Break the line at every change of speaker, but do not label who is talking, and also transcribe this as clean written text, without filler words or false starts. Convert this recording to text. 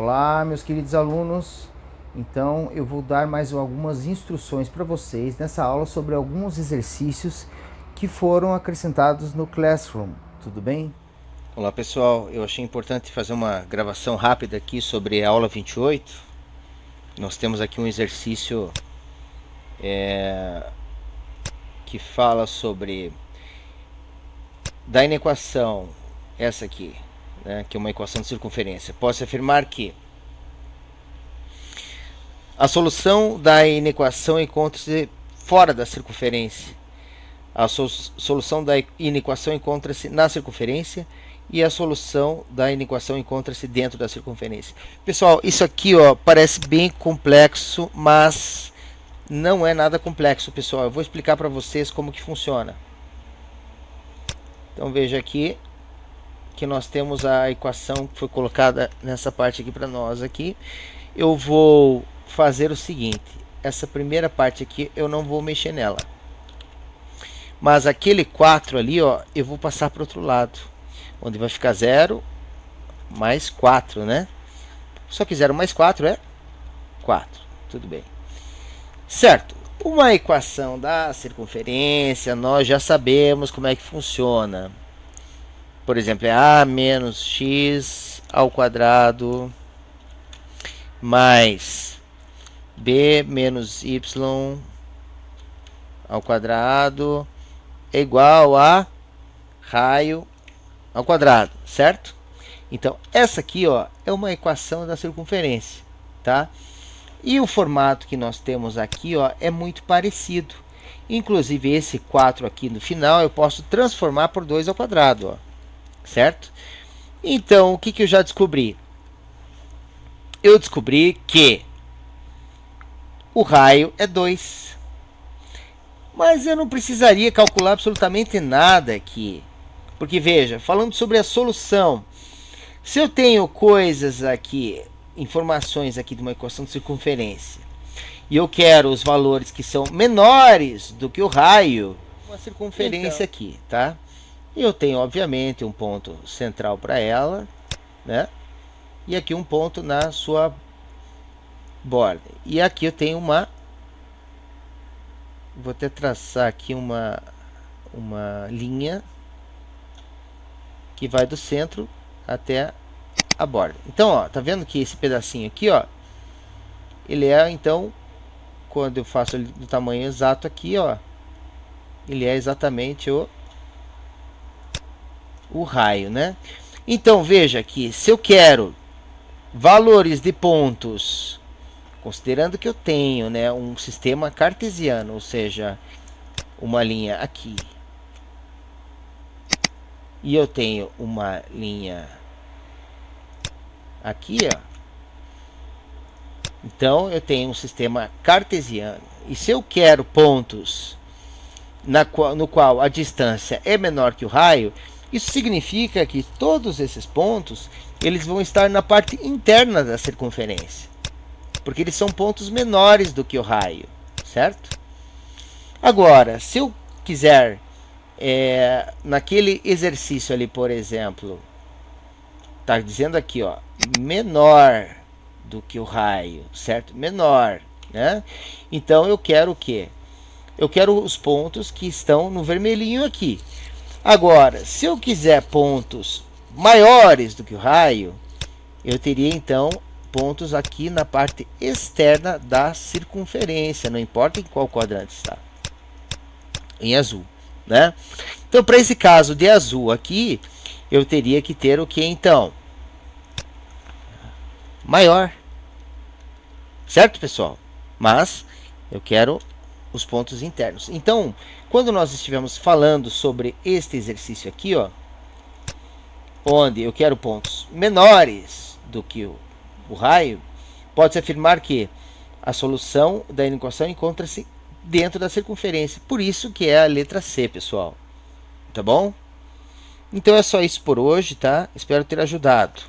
Olá, meus queridos alunos. Então, eu vou dar mais algumas instruções para vocês nessa aula sobre alguns exercícios que foram acrescentados no Classroom. Tudo bem?
Olá pessoal, eu achei importante fazer uma gravação rápida aqui sobre a aula 28. Nós temos aqui um exercício que fala sobre da inequação, essa aqui, né, que é uma equação de circunferência. Posso afirmar que a solução da inequação encontra-se fora da circunferência. A solução da inequação encontra-se na circunferência e a solução da inequação encontra-se dentro da circunferência. Pessoal, isso aqui parece bem complexo, mas não é nada complexo, pessoal. Eu vou explicar para vocês como que funciona. Então veja aqui que nós temos a equação que foi colocada nessa parte aqui para nós aqui. Eu vou fazer o seguinte, essa primeira parte aqui eu não vou mexer nela. Mas aquele 4 ali, eu vou passar para o outro lado, onde vai ficar 0 mais 4, né? Só que 0 mais 4 é 4, tudo bem. Certo, uma equação da circunferência, nós já sabemos como é que funciona. Por exemplo, é a menos x ao quadrado mais b menos y ao quadrado é igual a raio ao quadrado, certo? Então, essa aqui é uma equação da circunferência, tá? E o formato que nós temos aqui é muito parecido. Inclusive, esse 4 aqui no final eu posso transformar por 2 ao quadrado, certo? Então, o que eu já descobri? Eu descobri que o raio é 2. Mas eu não precisaria calcular absolutamente nada aqui. Porque veja, falando sobre a solução, se eu tenho coisas aqui, informações aqui de uma equação de circunferência, e eu quero os valores que são menores do que o raio, uma circunferência aqui, tá? E eu tenho, obviamente, um ponto central para ela, né? E aqui um ponto na sua borda. E aqui eu tenho uma... Vou até traçar aqui uma linha que vai do centro até a borda. Então, tá vendo que esse pedacinho aqui, ele é, então, quando eu faço ele do tamanho exato aqui, ele é exatamente o raio, né? Então, veja que se eu quero valores de pontos, considerando que eu tenho, né, um sistema cartesiano, ou seja, uma linha aqui, e eu tenho uma linha aqui, então eu tenho um sistema cartesiano. E se eu quero pontos no qual a distância é menor que o raio, isso significa que todos esses pontos eles vão estar na parte interna da circunferência, porque eles são pontos menores do que o raio, certo? Agora, se eu quiser, naquele exercício ali, por exemplo, tá dizendo aqui, menor do que o raio, certo? Menor, né? Então, eu quero o quê? Eu quero os pontos que estão no vermelhinho aqui. Agora, se eu quiser pontos maiores do que o raio, eu teria, então, pontos aqui na parte externa da circunferência, não importa em qual quadrante está, em azul, né? Então, para esse caso de azul aqui, eu teria que ter o que então? Maior, certo, pessoal? Mas eu quero os pontos internos. Então, quando nós estivermos falando sobre este exercício aqui, onde eu quero pontos menores do que o raio, pode-se afirmar que a solução da inequação encontra-se dentro da circunferência. Por isso que é a letra C, pessoal. Tá bom? Então é só isso por hoje, tá? Espero ter ajudado.